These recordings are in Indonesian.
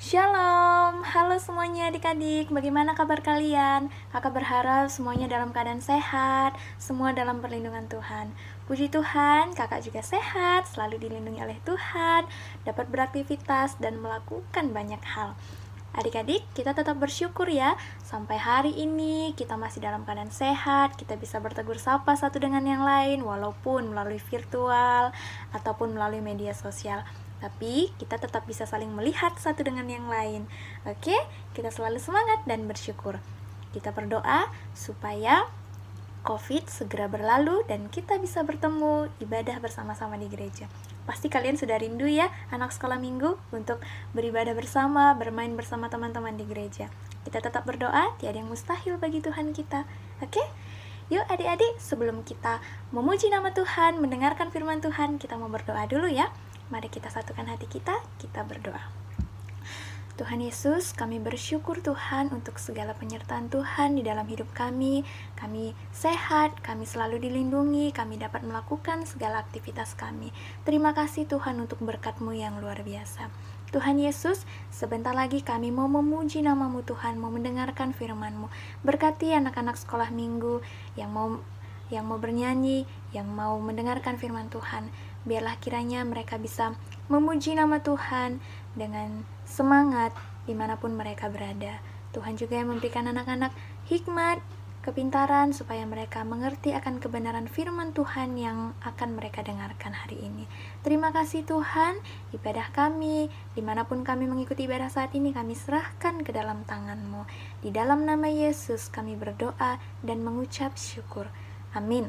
Shalom, halo semuanya adik-adik, bagaimana kabar kalian? Kakak berharap semuanya dalam keadaan sehat, semua dalam perlindungan Tuhan. Puji Tuhan, kakak juga sehat, selalu dilindungi oleh Tuhan, dapat beraktivitas dan melakukan banyak hal. Adik-adik, kita tetap bersyukur ya, sampai hari ini kita masih dalam keadaan sehat, kita bisa bertegur sapa satu dengan yang lain, walaupun melalui virtual ataupun melalui media sosial. Tapi kita tetap bisa saling melihat satu dengan yang lain. Oke, kita selalu semangat dan bersyukur. Kita berdoa supaya COVID segera berlalu dan kita bisa bertemu ibadah bersama-sama di gereja. Pasti kalian sudah rindu ya anak sekolah minggu untuk beribadah bersama, bermain bersama teman-teman di gereja. Kita tetap berdoa, tiada yang mustahil bagi Tuhan kita. Oke? Yuk adik-adik, sebelum kita memuji nama Tuhan, mendengarkan firman Tuhan, kita mau berdoa dulu ya. Mari kita satukan hati kita berdoa. Tuhan Yesus, kami bersyukur Tuhan untuk segala penyertaan Tuhan di dalam hidup kami. Kami sehat, kami selalu dilindungi, kami dapat melakukan segala aktivitas kami. Terima kasih Tuhan untuk berkat-Mu yang luar biasa. Tuhan Yesus, sebentar lagi kami mau memuji nama-Mu Tuhan, mau mendengarkan firman-Mu. Berkati anak-anak sekolah minggu yang mau bernyanyi, yang mau mendengarkan firman Tuhan. Biarlah kiranya mereka bisa memuji nama Tuhan dengan semangat dimanapun mereka berada. Tuhan juga yang memberikan anak-anak hikmat, kepintaran, supaya mereka mengerti akan kebenaran firman Tuhan yang akan mereka dengarkan hari ini. Terima kasih Tuhan, ibadah kami, dimanapun kami mengikuti ibadah saat ini, kami serahkan ke dalam tangan-Mu. Di dalam nama Yesus kami berdoa dan mengucap syukur. Amin.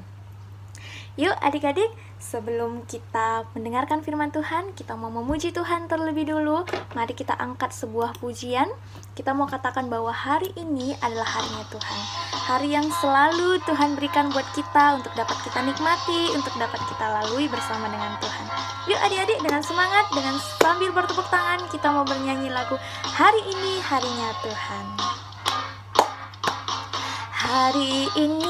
Yuk adik-adik, sebelum kita mendengarkan firman Tuhan, kita mau memuji Tuhan terlebih dulu. Mari kita angkat sebuah pujian. Kita mau katakan bahwa hari ini adalah harinya Tuhan, hari yang selalu Tuhan berikan buat kita untuk dapat kita nikmati, untuk dapat kita lalui bersama dengan Tuhan. Yuk adik-adik, dengan semangat, dengan sambil bertepuk tangan, kita mau bernyanyi lagu Hari Ini Harinya Tuhan. Hari ini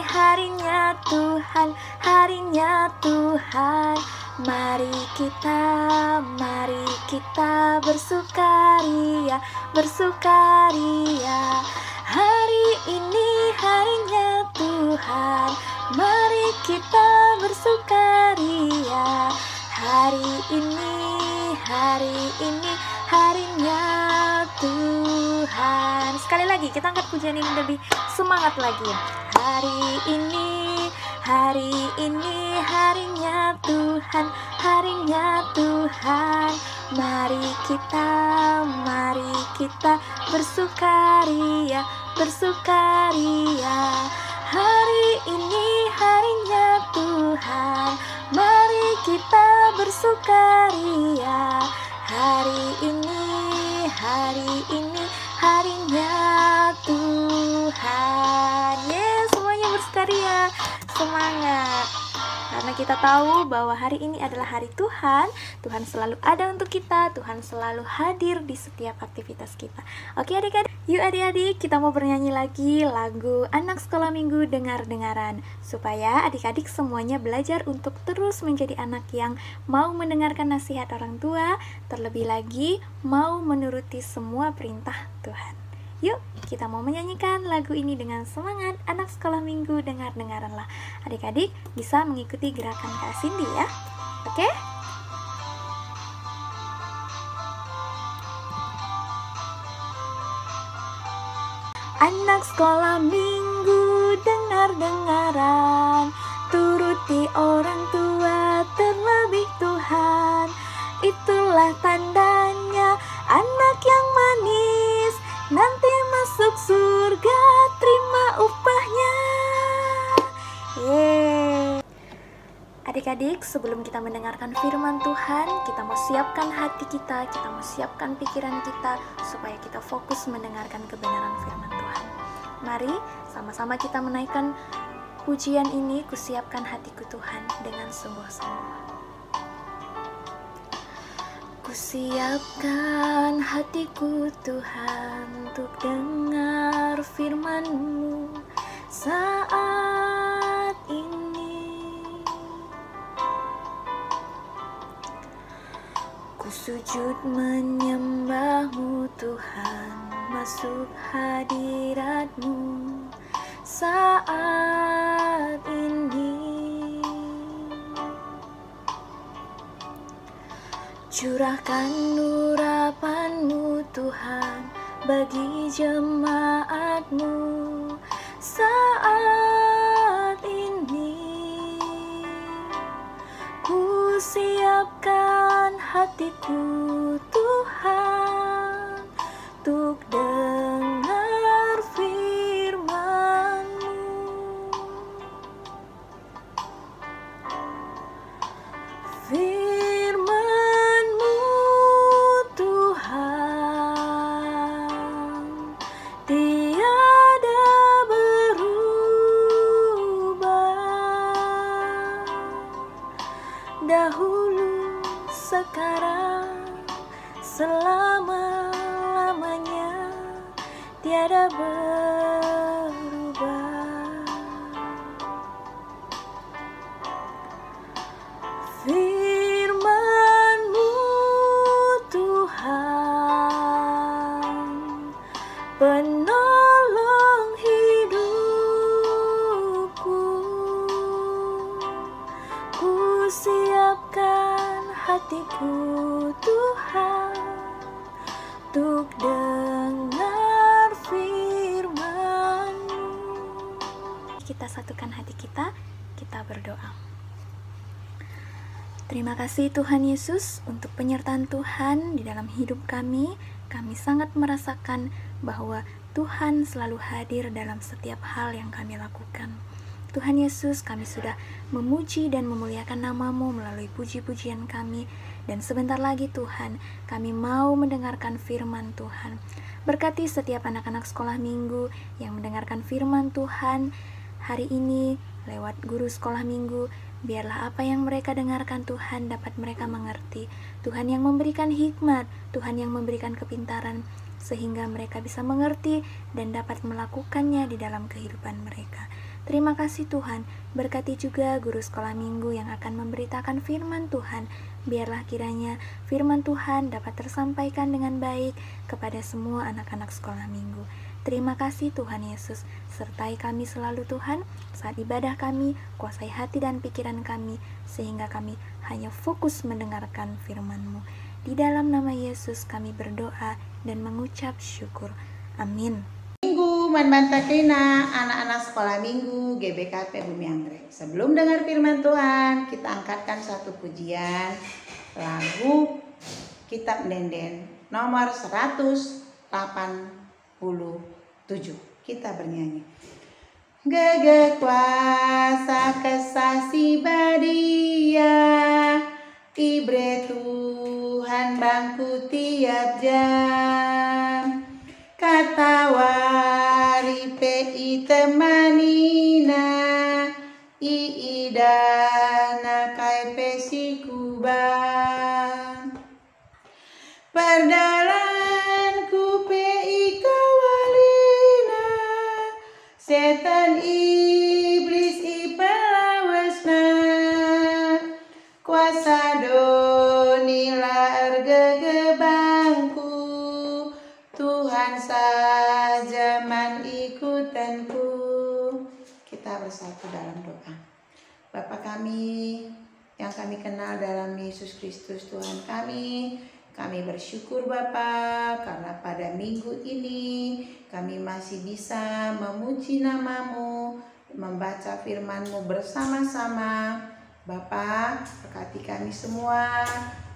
harinya Tuhan, harinya Tuhan. Mari kita bersukaria, bersukaria. Hari ini harinya Tuhan, mari kita bersukaria. Hari ini harinya Tuhan. Sekali lagi kita angkat pujian ini lebih semangat lagi. Hari ini harinya Tuhan, harinya Tuhan. Mari kita bersukaria, bersukaria. Hari ini harinya Tuhan, mari kita bersukaria. Hari ini harinya Tuhan. Yes, semuanya bersukaria. Semangat. Karena kita tahu bahwa hari ini adalah hari Tuhan. Tuhan selalu ada untuk kita. Tuhan selalu hadir di setiap aktivitas kita. Oke adik-adik, yuk adik-adik, kita mau bernyanyi lagi lagu Anak Sekolah Minggu Dengar-dengaran, supaya adik-adik semuanya belajar untuk terus menjadi anak yang mau mendengarkan nasihat orang tua, terlebih lagi mau menuruti semua perintah Tuhan. Yuk, kita mau menyanyikan lagu ini dengan semangat. Anak Sekolah Minggu Dengar-dengaranlah. Adik-adik bisa mengikuti gerakan Kak Cindy ya. Oke? Anak sekolah minggu dengar-dengaran, turuti orang tua terlebih Tuhan. Itulah tandanya anak yang manis, nanti masuk surga terima upahnya. Yeay. Adik-adik, sebelum kita mendengarkan firman Tuhan, kita mau siapkan hati kita mau siapkan pikiran kita, supaya kita fokus mendengarkan kebenaran firman Tuhan. Mari sama-sama kita menaikkan pujian ini, kusiapkan hatiku Tuhan dengan sungguh-sungguh. Kusiapkan hatiku Tuhan untuk dengar firman-Mu saat ini. Ku sujud menyembah-Mu Tuhan, masuk hadirat-Mu saat ini. Curahkan urapan-Mu Tuhan bagi jemaat-Mu saat ini. Ku siapkan hatiku Tuhan untuk dengar firman-Mu. Firman-Mu Tuhan tiada berubah, dahulu, sekarang, selama-lamanya tiada berubah. Firman-Mu Tuhan, penolong hidupku. Ku siapkan hatiku Tuhan untuk dengar firman-Mu. Kita satukan hati kita berdoa. Terima kasih Tuhan Yesus untuk penyertaan Tuhan di dalam hidup kami. Kami sangat merasakan bahwa Tuhan selalu hadir dalam setiap hal yang kami lakukan. Tuhan Yesus, kami sudah memuji dan memuliakan nama-Mu melalui puji-pujian kami. Dan sebentar lagi Tuhan, kami mau mendengarkan firman Tuhan. Berkati setiap anak-anak sekolah minggu yang mendengarkan firman Tuhan hari ini lewat guru sekolah minggu. Biarlah apa yang mereka dengarkan Tuhan dapat mereka mengerti. Tuhan yang memberikan hikmat, Tuhan yang memberikan kepintaran, sehingga mereka bisa mengerti dan dapat melakukannya di dalam kehidupan mereka. Terima kasih Tuhan, berkati juga guru sekolah minggu yang akan memberitakan firman Tuhan. Biarlah kiranya firman Tuhan dapat tersampaikan dengan baik kepada semua anak-anak sekolah minggu. Terima kasih Tuhan Yesus, sertai kami selalu Tuhan, saat ibadah kami, kuasai hati dan pikiran kami, sehingga kami hanya fokus mendengarkan firman-Mu. Di dalam nama Yesus kami berdoa dan mengucap syukur. Amin. Minggu manbantakina anak-anak sekolah minggu GBKP Bumi Anggrek. Sebelum dengar firman Tuhan, kita angkatkan satu pujian lagu Kitab Denden nomor 187. Kita bernyanyi. Gege kuasa kesasi badia, ibre Tuhan bangku tiap jam. Kata wari pei temanina, iidana kai pesikuban. Perdalanku pei kawalina, setan iblis ipelawasna. Kuasa donila ergegebangku, Tuhan saja man ikutanku. Kita bersatu dalam doa. Bapa kami yang kami kenal dalam Yesus Kristus Tuhan kami bersyukur Bapa karena pada minggu ini kami masih bisa memuji nama-Mu, membaca firman-Mu bersama-sama. Bapa, berkati kami semua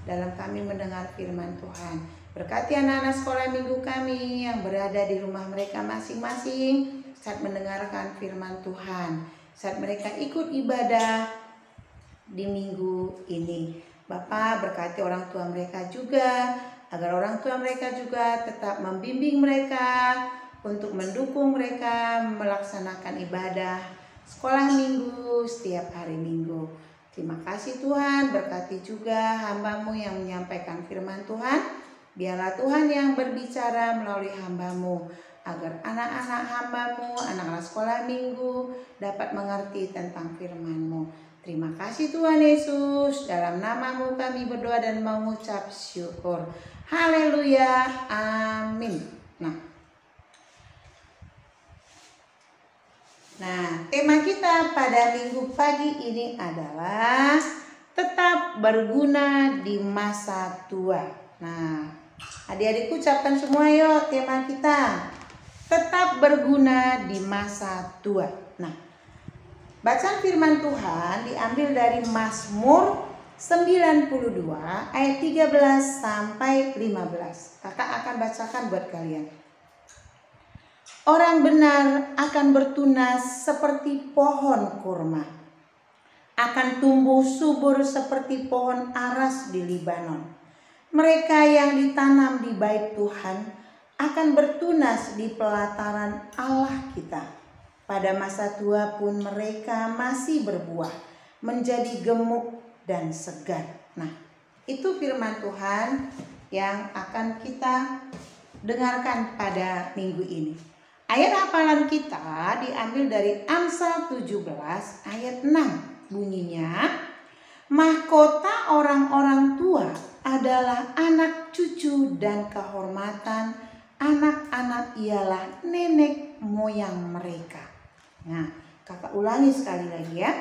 dalam kami mendengar firman Tuhan. Berkati anak-anak sekolah minggu kami yang berada di rumah mereka masing-masing saat mendengarkan firman Tuhan, saat mereka ikut ibadah di minggu ini. Bapa, berkati orang tua mereka juga, agar orang tua mereka juga tetap membimbing mereka untuk mendukung mereka melaksanakan ibadah sekolah minggu setiap hari minggu. Terima kasih Tuhan, berkati juga hamba-Mu yang menyampaikan firman Tuhan. Biarlah Tuhan yang berbicara melalui hamba-Mu, agar anak-anak hamba-Mu, anak-anak sekolah minggu dapat mengerti tentang firman-Mu. Terima kasih Tuhan Yesus, dalam nama-Mu kami berdoa dan mengucap syukur. Haleluya, amin. Nah, tema kita pada minggu pagi ini adalah tetap berguna di masa tua. Nah, adik-adik ucapkan semua yuk tema kita. Tetap berguna di masa tua. Nah, bacaan firman Tuhan diambil dari Mazmur 92 ayat 13 sampai 15. Kakak akan bacakan buat kalian. Orang benar akan bertunas seperti pohon kurma, akan tumbuh subur seperti pohon aras di Libanon. Mereka yang ditanam di bait Tuhan akan bertunas di pelataran Allah kita. Pada masa tua pun mereka masih berbuah, menjadi gemuk dan segar. Nah, itu firman Tuhan yang akan kita dengarkan pada minggu ini. Ayat hafalan kita diambil dari Amsal 17 ayat 6. Bunyinya, mahkota orang-orang tua adalah anak cucu dan kehormatan anak-anak ialah nenek moyang mereka. Nah, kakak ulangi sekali lagi ya.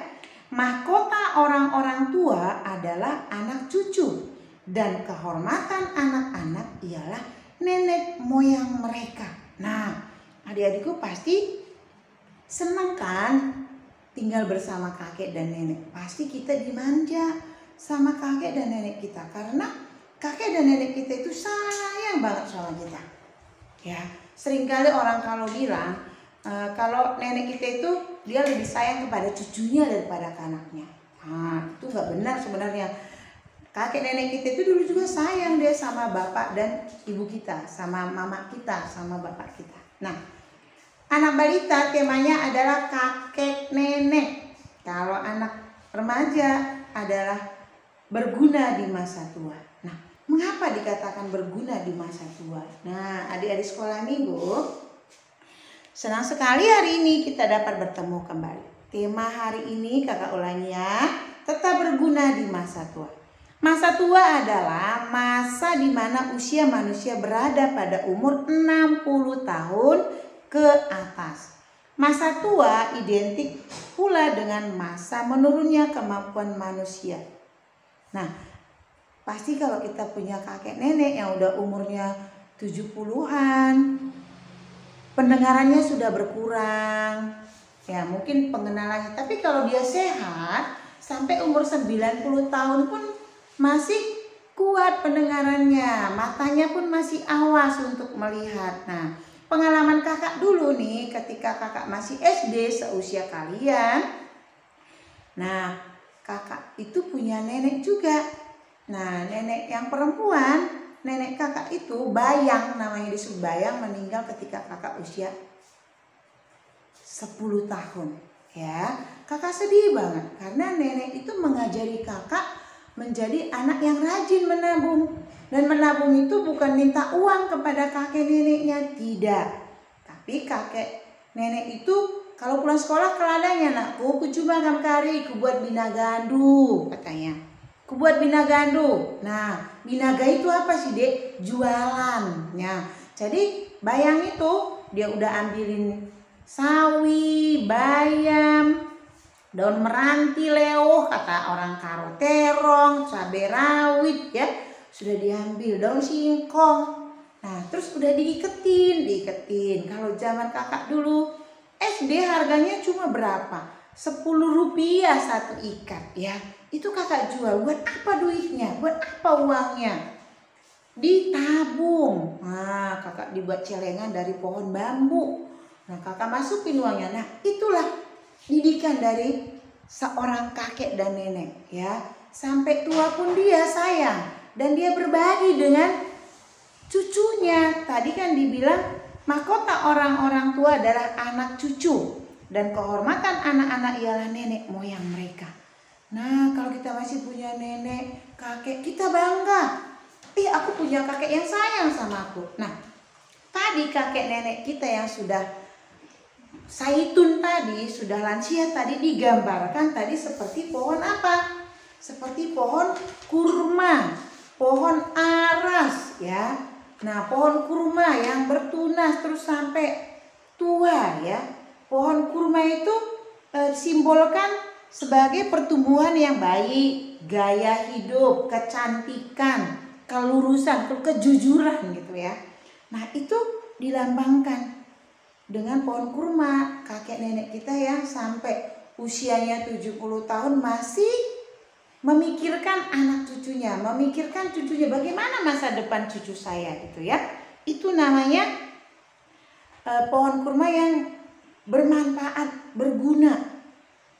Mahkota orang-orang tua adalah anak cucu dan kehormatan anak-anak ialah nenek moyang mereka. Nah, adik-adikku pasti senang kan tinggal bersama kakek dan nenek. Pasti kita dimanja sama kakek dan nenek kita, karena kakek dan nenek kita itu sayang banget sama kita. Ya, seringkali orang kalau bilang kalau nenek kita itu dia lebih sayang kepada cucunya daripada ke anaknya. Nah, itu nggak benar sebenarnya. Kakek nenek kita itu dulu juga sayang dia sama bapak dan ibu kita, sama mama kita, sama bapak kita. Nah, anak balita temanya adalah kakek nenek. Kalau anak remaja adalah berguna di masa tua. Nah, mengapa dikatakan berguna di masa tua? Nah, adik-adik sekolah minggu, senang sekali hari ini kita dapat bertemu kembali. Tema hari ini kakak ulangi ya, tetap berguna di masa tua. Masa tua adalah masa di mana usia manusia berada pada umur 60 tahun ke atas. Masa tua identik pula dengan masa menurunnya kemampuan manusia. Nah, pasti kalau kita punya kakek nenek yang udah umurnya 70-an, pendengarannya sudah berkurang. Ya, mungkin pengenalannya. Tapi kalau dia sehat sampai umur 90 tahun pun masih kuat pendengarannya, matanya pun masih awas untuk melihat. Nah, pengalaman kakak dulu nih ketika kakak masih SD seusia kalian. Nah, kakak itu punya nenek juga. Nah, nenek yang perempuan, nenek kakak itu Bayang, namanya disebut Bayang, meninggal ketika kakak usia 10 tahun. Ya, kakak sedih banget karena nenek itu mengajari kakak menjadi anak yang rajin menabung. Dan menabung itu bukan minta uang kepada kakek neneknya, tidak. Tapi kakek nenek itu kalau pulang sekolah ke ladangnya, anakku, kucuma kari, kubuat binagandu, katanya. Kubuat binagandu. Nah, binaga itu apa sih, Dek? Jualan. Nah, jadi Bayang itu dia udah ambilin sawi, bayam, daun meranti lewuh, kata orang Karo, terong, cabai rawit ya, sudah diambil, daun singkong. Nah, terus udah diiketin. Kalau zaman kakak dulu SD harganya cuma berapa? 10 rupiah satu ikat ya. Itu kakak jual. Buat apa duitnya? Buat apa uangnya? Ditabung. Nah, kakak dibuat celengan dari pohon bambu. Nah, kakak masukin uangnya. Nah, itulah didikan dari seorang kakek dan nenek ya. Sampai tua pun dia sayang dan dia berbagi dengan cucunya. Tadi kan dibilang mahkota orang-orang tua adalah anak cucu dan kehormatan anak-anak ialah nenek moyang mereka. Nah, kalau kita masih punya nenek, kakek, kita bangga. Aku punya kakek yang sayang sama aku. Nah, tadi kakek nenek kita yang sudah zaitun tadi, sudah lansia tadi, digambarkan tadi seperti pohon apa? Seperti pohon kurma, pohon aras ya. Nah, pohon kurma yang bertunas terus sampai tua ya. Pohon kurma itu simbolkan sebagai pertumbuhan yang baik, gaya hidup, kecantikan, kelurusan, kejujuran gitu ya. Nah, itu dilambangkan dengan pohon kurma. Kakek nenek kita yang sampai usianya 70 tahun masih memikirkan anak cucunya, memikirkan cucunya, bagaimana masa depan cucu saya gitu ya. Itu namanya pohon kurma yang bermanfaat, berguna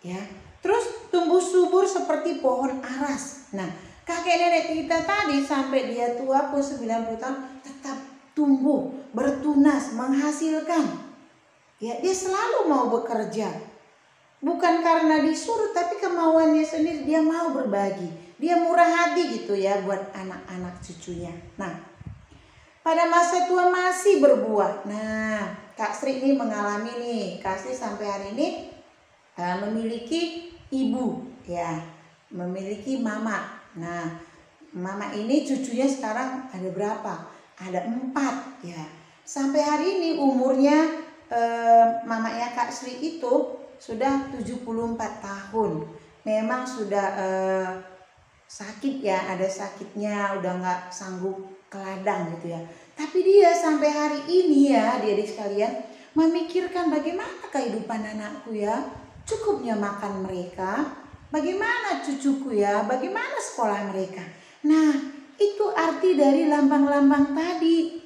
ya. Terus tumbuh subur seperti pohon aras. Nah, kakek nenek kita tadi sampai dia tua pun 90 tahun tetap tumbuh, bertunas, menghasilkan. Ya, dia selalu mau bekerja. Bukan karena disuruh, tapi kemauannya sendiri, dia mau berbagi. Dia murah hati gitu ya buat anak-anak cucunya. Nah, pada masa tua masih berbuah. Nah, Kak Sri ini mengalami nih, Kak Sri sampai hari ini memiliki ibu ya, memiliki mama. Nah, mama ini cucunya sekarang ada berapa? Ada 4 ya. Sampai hari ini umurnya mamanya Kak Sri itu sudah 74 tahun. Memang sudah sakit ya, ada sakitnya, udah nggak sanggup ke ladang gitu ya. Tapi dia sampai hari ini ya, adik-adik sekalian, memikirkan bagaimana kehidupan anakku ya, cukupnya makan mereka, bagaimana cucuku ya, bagaimana sekolah mereka. Nah, itu arti dari lambang-lambang tadi.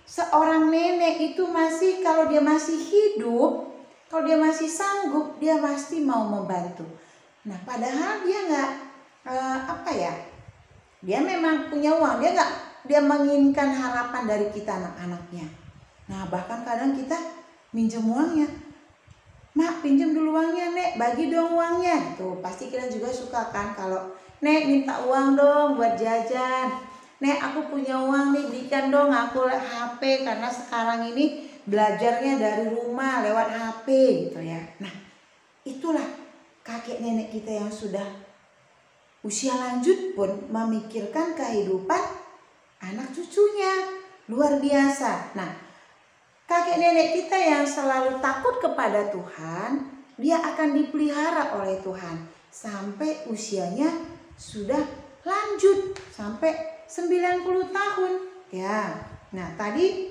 Seorang nenek itu masih, kalau dia masih hidup, kalau dia masih sanggup, dia pasti mau membantu. Nah, padahal dia nggak dia memang punya uang, dia menginginkan harapan dari kita anak-anaknya. Nah, bahkan kadang kita minjem uangnya. Mak, pinjam dulu uangnya, Nek, bagi dong uangnya. Tuh, pasti kita juga suka kan kalau Nek minta uang dong buat jajan. Nek, aku punya uang nih, belikan dong aku HP, karena sekarang ini belajarnya dari rumah lewat HP gitu ya. Nah, itulah kakek nenek kita yang sudah usia lanjut pun memikirkan kehidupan anak cucunya. Luar biasa. Nah, kakek nenek kita yang selalu takut kepada Tuhan, dia akan dipelihara oleh Tuhan sampai usianya sudah lanjut, sampai 90 tahun ya. Nah, tadi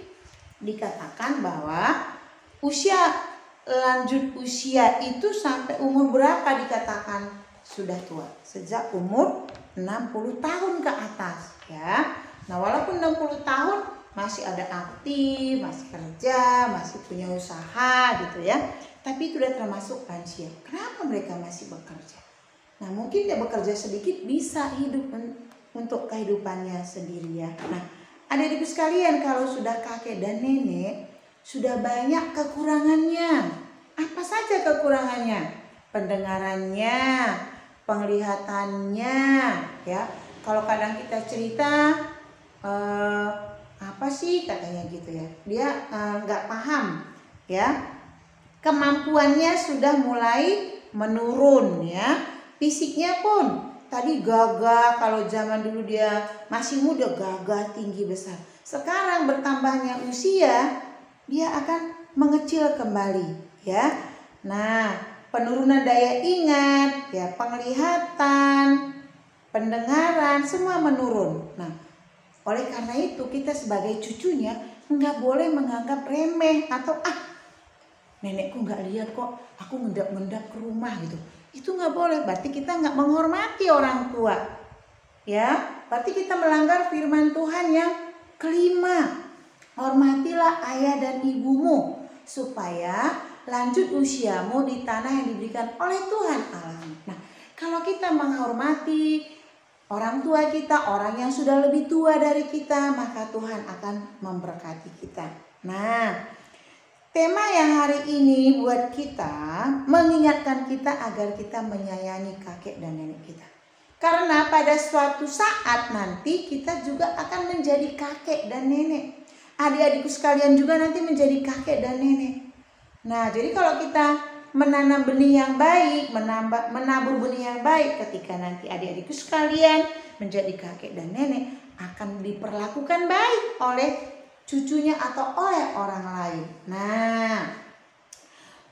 dikatakan bahwa lanjut usia itu sampai umur berapa dikatakan sudah tua? Sejak umur 60 tahun ke atas ya. Nah, walaupun 60 tahun masih ada aktif, masih kerja, masih punya usaha gitu ya, tapi itu udah termasuk lansia. Kenapa mereka masih bekerja? Nah, mungkin dia bekerja sedikit bisa hidup untuk kehidupannya sendiri ya. Nah, adik-adik sekalian, kalau sudah kakek dan nenek, sudah banyak kekurangannya. Apa saja kekurangannya? Pendengarannya, penglihatannya ya. Kalau kadang kita cerita apa sih katanya gitu ya, dia nggak paham ya. Kemampuannya sudah mulai menurun ya. Fisiknya pun tadi gagah, kalau zaman dulu dia masih muda gagah, tinggi, besar. Sekarang bertambahnya usia, dia akan mengecil kembali ya. Nah, penurunan daya ingat ya, penglihatan, pendengaran semua menurun. Nah, oleh karena itu kita sebagai cucunya nggak boleh menganggap remeh atau nenekku nggak lihat kok, aku mendap-mendap ke rumah gitu. Itu nggak boleh, berarti kita nggak menghormati orang tua ya. Berarti kita melanggar firman Tuhan yang kelima, hormatilah ayah dan ibumu supaya lanjut usiamu di tanah yang diberikan oleh Tuhan Allah. Nah, kalau kita menghormati orang tua kita, orang yang sudah lebih tua dari kita, maka Tuhan akan memberkati kita. Nah, tema yang hari ini buat kita, mengingatkan kita agar kita menyayangi kakek dan nenek kita. Karena pada suatu saat nanti kita juga akan menjadi kakek dan nenek. Adik-adikku sekalian juga nanti menjadi kakek dan nenek. Nah, jadi kalau kita menanam benih yang baik, menabur benih yang baik, ketika nanti adik-adikku sekalian menjadi kakek dan nenek, akan diperlakukan baik oleh cucunya atau oleh orang lain. Nah,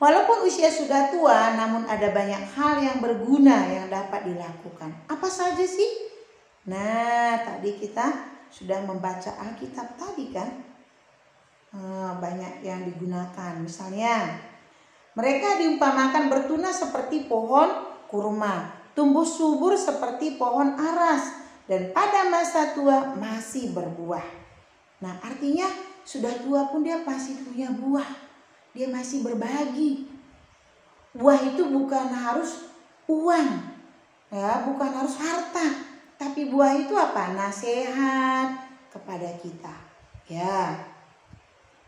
walaupun usia sudah tua, namun ada banyak hal yang berguna yang dapat dilakukan. Apa saja sih? Nah, tadi kita sudah membaca Alkitab tadi kan? Banyak yang digunakan. Misalnya, mereka diumpamakan bertunas seperti pohon kurma, tumbuh subur seperti pohon aras, dan pada masa tua masih berbuah. Nah, artinya sudah tua pun dia masih punya buah. Dia masih berbagi. Buah itu bukan harus uang, ya, bukan harus harta, tapi buah itu apa? Nasihat kepada kita, ya.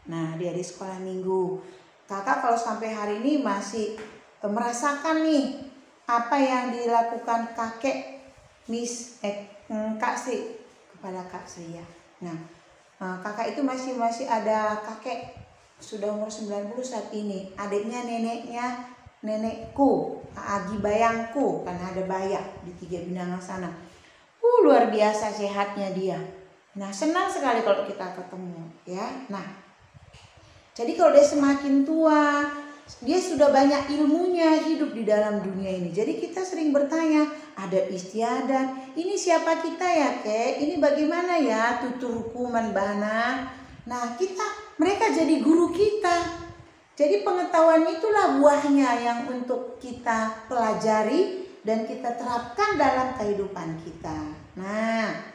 Nah, di sekolah minggu, kakak kalau sampai hari ini masih merasakan nih apa yang dilakukan kakek Kak Sri kepada Kak Sri ya. Nah, kakak itu masih ada kakek sudah umur 90 saat ini. Adiknya nenekku, Agi Bayangku, karena ada Bayak di Tiga Binangan sana. Luar biasa sehatnya dia. Nah, senang sekali kalau kita ketemu ya. Nah, jadi kalau dia semakin tua, dia sudah banyak ilmunya hidup di dalam dunia ini. Jadi kita sering bertanya, adat istiadat, ini siapa kita ya kek? Ini bagaimana ya tutur hukuman bana? Nah, mereka jadi guru kita. Jadi pengetahuan itulah buahnya yang untuk kita pelajari dan kita terapkan dalam kehidupan kita. Nah,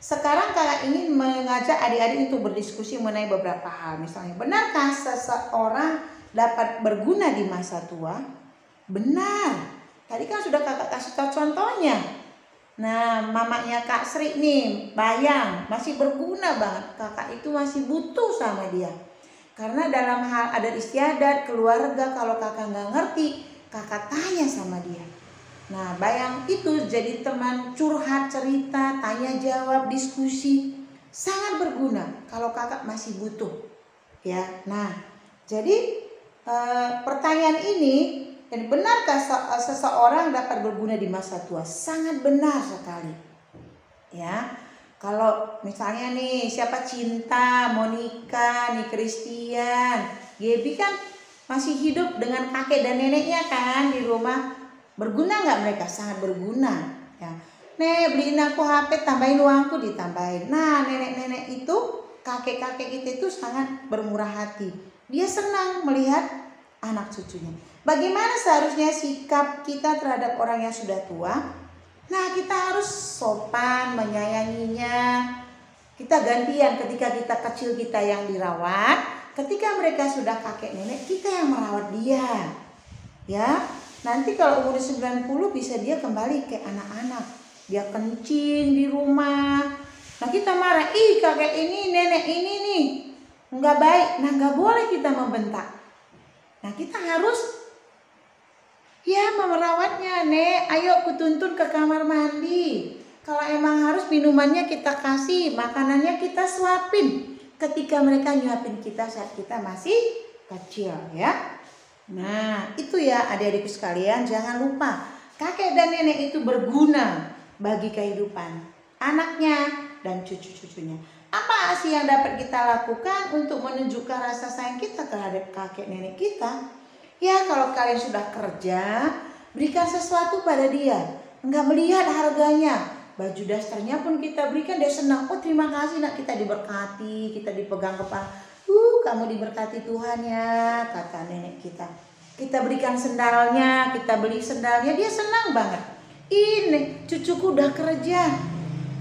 sekarang kakak ingin mengajak adik-adik untuk berdiskusi mengenai beberapa hal. Misalnya, benarkah seseorang dapat berguna di masa tua? Benar. Tadi kan sudah kakak kasih tahu contohnya. Nah, mamanya Kak Sri nih, Bayang, masih berguna banget. Kakak itu masih butuh sama dia. Karena dalam hal adat istiadat, keluarga, kalau kakak nggak ngerti, kakak tanya sama dia. Nah, Bayang itu jadi teman curhat, cerita, tanya jawab, diskusi. Sangat berguna kalau kakak masih butuh. Ya, nah, jadi pertanyaan ini, benarkah seseorang dapat berguna di masa tua? Sangat benar sekali. Ya, kalau misalnya nih, siapa Cinta, Monica, nih Christian, Gaby kan masih hidup dengan kakek dan neneknya kan di rumah. Berguna nggak mereka? Sangat berguna. Ya. Nek, beliin aku HP, tambahin uangku, ditambahin. Nah, nenek-nenek itu, kakek-kakek kita itu sangat bermurah hati. Dia senang melihat anak cucunya. Bagaimana seharusnya sikap kita terhadap orang yang sudah tua? Nah, kita harus sopan, menyayanginya. Kita gantian ketika kita kecil kita yang dirawat. Ketika mereka sudah kakek nenek, kita yang merawat dia. Ya. Nanti kalau umur 90 bisa dia kembali ke anak-anak. Dia kencing di rumah. Nah, kita marah, ih kakek ini, nenek ini nih nggak baik. Nah, nggak boleh kita membentak. Nah, kita harus ya merawatnya. Nek, ayo kutuntun ke kamar mandi. Kalau emang harus minumannya kita kasih, makanannya kita suapin. Ketika mereka nyuapin kita saat kita masih kecil ya. Nah, itu ya adik-adikku sekalian, jangan lupa kakek dan nenek itu berguna bagi kehidupan anaknya dan cucu-cucunya. Apa sih yang dapat kita lakukan untuk menunjukkan rasa sayang kita terhadap kakek nenek kita? Ya, kalau kalian sudah kerja, berikan sesuatu pada dia. Enggak melihat harganya. Baju dasternya pun kita berikan, dia senang. Oh, terima kasih nak, kita diberkati, kita dipegang kepala. Kamu diberkati Tuhan ya, kata nenek kita. Kita berikan sendalnya, kita beli sendalnya, dia senang banget. Ini cucuku udah kerja,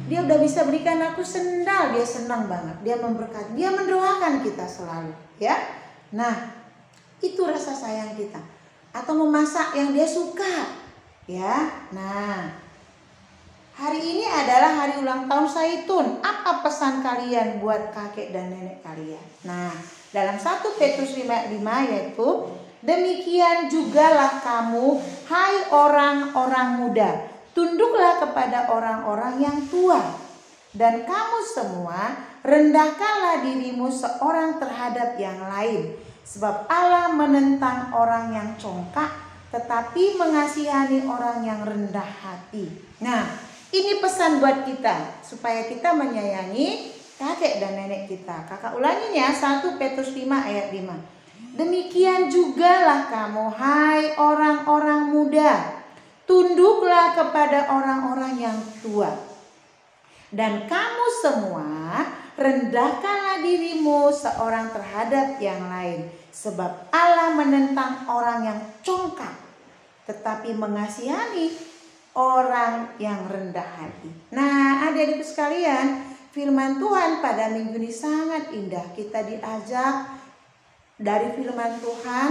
dia udah bisa berikan aku sendal, dia senang banget. Dia memberkati, dia mendoakan kita selalu, ya. Nah, itu rasa sayang kita. Atau memasak yang dia suka, ya. Nah, hari ini adalah hari ulang tahun Zaitun. Apa pesan kalian buat kakek dan nenek kalian? Nah, dalam 1 Petrus 5:5 yaitu, demikian jugalah kamu, hai orang-orang muda, tunduklah kepada orang-orang yang tua. Dan kamu semua, rendahkanlah dirimu seorang terhadap yang lain. Sebab Allah menentang orang yang congkak, tetapi mengasihani orang yang rendah hati. Nah, ini pesan buat kita, supaya kita menyayangi kakek dan nenek kita. Kakak ulangin ya, 1 Petrus 5 ayat 5. Demikian jugalah kamu, hai orang-orang muda, tunduklah kepada orang-orang yang tua. Dan kamu semua, rendahkanlah dirimu seorang terhadap yang lain. Sebab Allah menentang orang yang congkak, tetapi mengasihani orang yang rendah hati. Nah, adik-adik sekalian, firman Tuhan pada minggu ini sangat indah. Kita diajak dari firman Tuhan,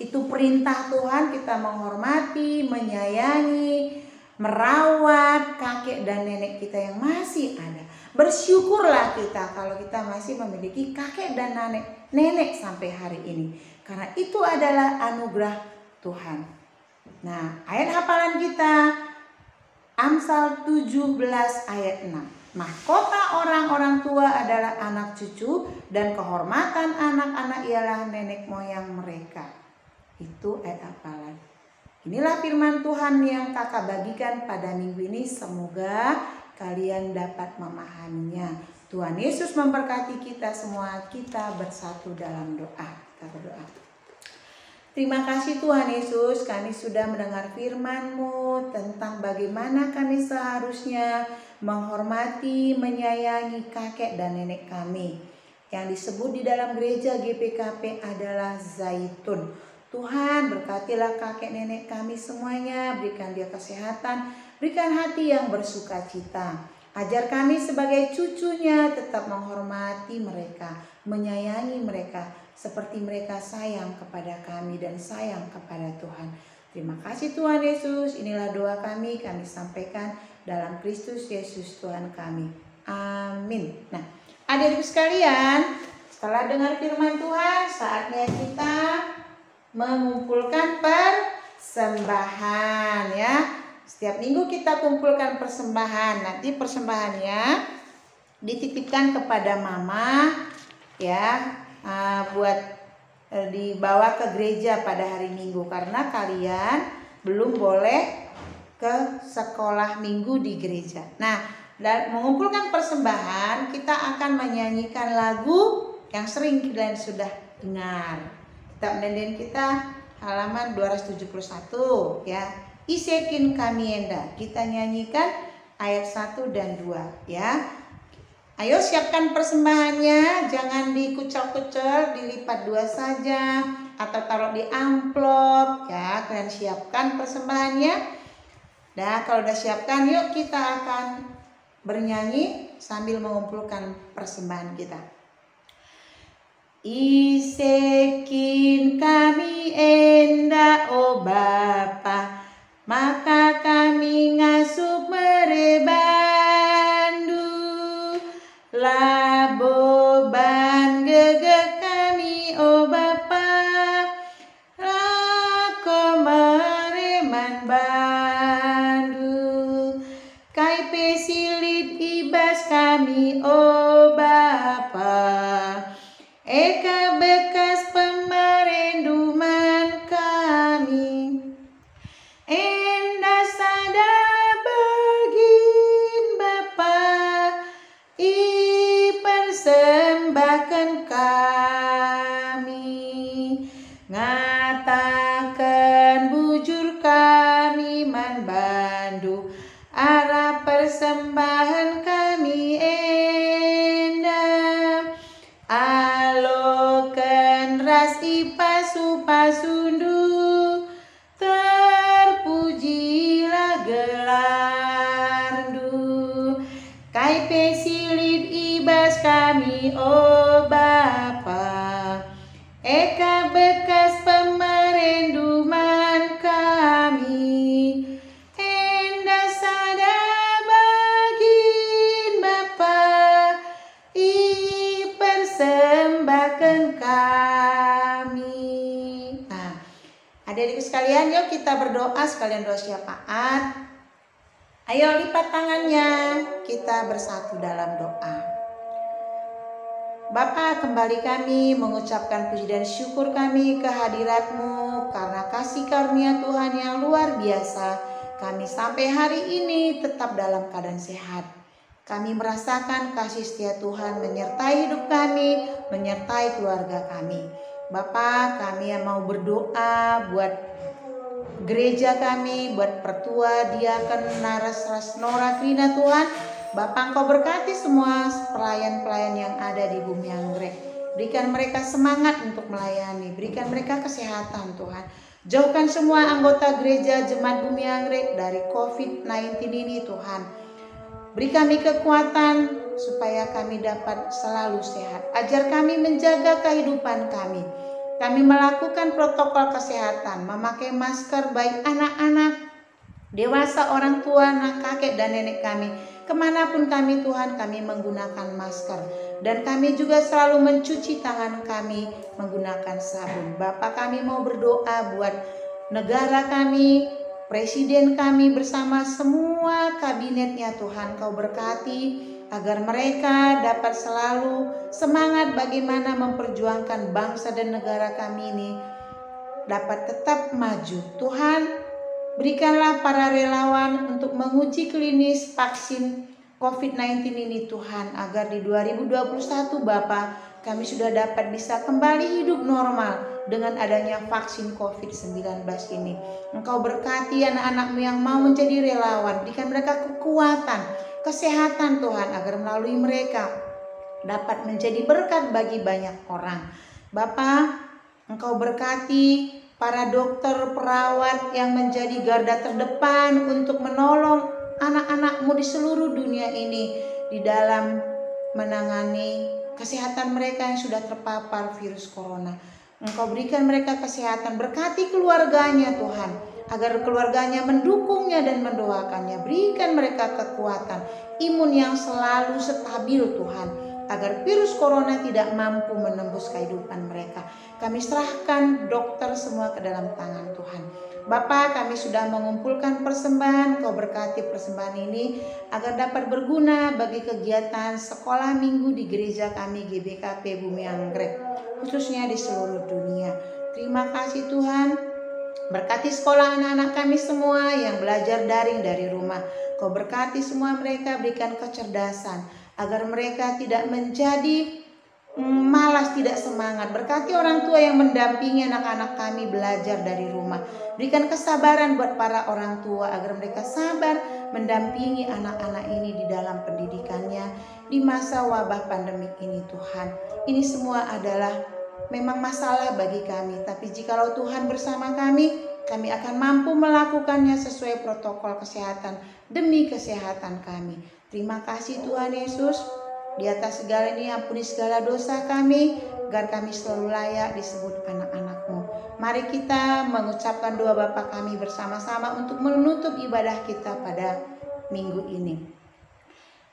itu perintah Tuhan, kita menghormati, menyayangi, merawat kakek dan nenek kita yang masih ada. Bersyukurlah kita kalau kita masih memiliki kakek dan nenek sampai hari ini, karena itu adalah anugerah Tuhan. Nah, ayat hafalan kita Amsal 17 ayat 6. Mahkota orang-orang tua adalah anak cucu, dan kehormatan anak-anak ialah nenek moyang mereka. Itu ayat hafalan. Inilah firman Tuhan yang kakak bagikan pada minggu ini. Semoga kalian dapat memahaminya. Tuhan Yesus memberkati kita semua. Kita bersatu dalam doa. Kita berdoa. Terima kasih Tuhan Yesus, kami sudah mendengar firman-Mu tentang bagaimana kami seharusnya menghormati, menyayangi kakek dan nenek kami. Yang disebut di dalam gereja GPKP adalah Zaitun. Tuhan, berkatilah kakek nenek kami semuanya, berikan dia kesehatan, berikan hati yang bersuka cita. Ajar kami sebagai cucunya tetap menghormati mereka, menyayangi mereka, seperti mereka sayang kepada kami dan sayang kepada Tuhan. Terima kasih Tuhan Yesus, inilah doa kami sampaikan dalam Kristus Yesus Tuhan kami. Amin. Nah, adik-adik sekalian, setelah dengar firman Tuhan, saatnya kita mengumpulkan persembahan ya. Setiap minggu kita kumpulkan persembahan. Nanti persembahannya dititipkan kepada mama ya, buat dibawa ke gereja pada hari Minggu, karena kalian belum boleh ke sekolah minggu di gereja. Nah, dan mengumpulkan persembahan, kita akan menyanyikan lagu yang sering kalian sudah dengar. Kitab Nenden kita halaman 271 ya. Isekin kamienda. Kita nyanyikan ayat 1 dan 2 ya. Ayo siapkan persembahannya, jangan dikucel-kucel, dilipat 2 saja atau taruh di amplop ya. Kalian siapkan persembahannya. Nah, kalau udah siapkan, yuk kita akan bernyanyi sambil mengumpulkan persembahan kita. Isekin kami enda o Bapa, maka kami ngasup merebandu, laboban gegek kami o Bapa, lako mereman bandu, kai pesilit ibas kami o Bapa, eka bekas pemarenduman kami, enda sada bagin Bapa, i persembahkan kami, ngatakan bujur kami man bandu, arah persembahan kami enda, alokan ras ipasu-pasundu, terpujilah gelardu, kai pesilit ibas kami o Bapa, eka bekas pemerenduman kami, enda sada bagin Bapa, i persembahkan kami. Nah, adik-adik sekalian, yuk kita berdoa sekalian doa syafaat. Ayo lipat tangannya, kita bersatu dalam doa. Bapa, kembali kami mengucapkan puji dan syukur kami kehadirat-Mu karena kasih karunia Tuhan yang luar biasa. Kami sampai hari ini tetap dalam keadaan sehat. Kami merasakan kasih setia Tuhan menyertai hidup kami, menyertai keluarga kami. Bapa, kami yang mau berdoa buat gereja kami, buat pertua, diaken, naras, rasnora, krina Tuhan. Bapa, Engkau berkati semua pelayan-pelayan yang ada di Bumi Anggrek. Berikan mereka semangat untuk melayani, berikan mereka kesehatan Tuhan. Jauhkan semua anggota gereja Jemaat Bumi Anggrek dari COVID-19 ini Tuhan. Beri kami kekuatan supaya kami dapat selalu sehat. Ajar kami menjaga kehidupan kami. Kami melakukan protokol kesehatan, memakai masker baik anak-anak, dewasa, orang tua, anak, kakek, dan nenek kami. Kemanapun kami Tuhan, kami menggunakan masker. Dan kami juga selalu mencuci tangan kami menggunakan sabun. Bapa, kami mau berdoa buat negara kami, presiden kami bersama semua kabinetnya Tuhan. Kau berkati agar mereka dapat selalu semangat bagaimana memperjuangkan bangsa dan negara kami ini dapat tetap maju. Tuhan, berikanlah para relawan untuk menguji klinis vaksin COVID-19 ini Tuhan, agar di 2021 Bapa kami sudah dapat bisa kembali hidup normal dengan adanya vaksin COVID-19 ini. Engkau berkati anak-anak-Mu yang mau menjadi relawan, berikan mereka kekuatan, kesehatan Tuhan, agar melalui mereka dapat menjadi berkat bagi banyak orang. Bapa, Engkau berkati para dokter, perawat yang menjadi garda terdepan untuk menolong anak-anak-Mu di seluruh dunia ini di dalam menangani kesehatan mereka yang sudah terpapar virus corona. Engkau berikan mereka kesehatan, berkati keluarganya Tuhan, agar keluarganya mendukungnya dan mendoakannya. Berikan mereka kekuatan, imun yang selalu stabil Tuhan, agar virus corona tidak mampu menembus kehidupan mereka. Kami serahkan dokter semua ke dalam tangan Tuhan. Bapa, kami sudah mengumpulkan persembahan. Kau berkati persembahan ini agar dapat berguna bagi kegiatan sekolah minggu di gereja kami GBKP Bumi Anggrek, khususnya di seluruh dunia. Terima kasih Tuhan. Berkati sekolah anak-anak kami semua yang belajar daring dari rumah. Kau berkati semua mereka, berikan kecerdasan agar mereka tidak menjadi malas, tidak semangat. Berkati orang tua yang mendampingi anak-anak kami belajar dari rumah. Berikan kesabaran buat para orang tua agar mereka sabar mendampingi anak-anak ini di dalam pendidikannya di masa wabah pandemik ini Tuhan. Ini semua adalah memang masalah bagi kami, tapi jikalau Tuhan bersama kami akan mampu melakukannya sesuai protokol kesehatan demi kesehatan kami. Terima kasih Tuhan Yesus. Di atas segala ini ampuni segala dosa kami, agar kami selalu layak disebut anak-anak-Mu. Mari kita mengucapkan doa Bapa kami bersama-sama untuk menutup ibadah kita pada minggu ini.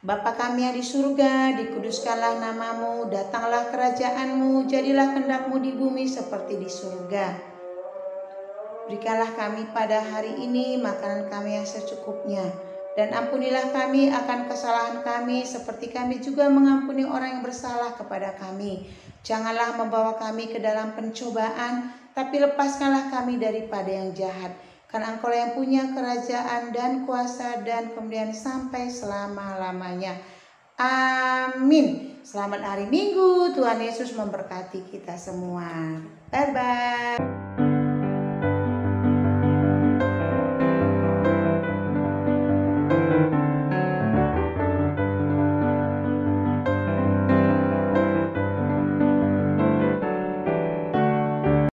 Bapa kami yang di surga, dikuduskanlah nama-Mu, datanglah kerajaan-Mu, jadilah kehendak-Mu di bumi seperti di surga. Berikanlah kami pada hari ini makanan kami yang secukupnya. Dan ampunilah kami akan kesalahan kami seperti kami juga mengampuni orang yang bersalah kepada kami. Janganlah membawa kami ke dalam pencobaan, tapi lepaskanlah kami daripada yang jahat. Karena Engkau yang punya kerajaan dan kuasa dan kemuliaan sampai selama-lamanya. Amin. Selamat hari Minggu. Tuhan Yesus memberkati kita semua. Bye-bye.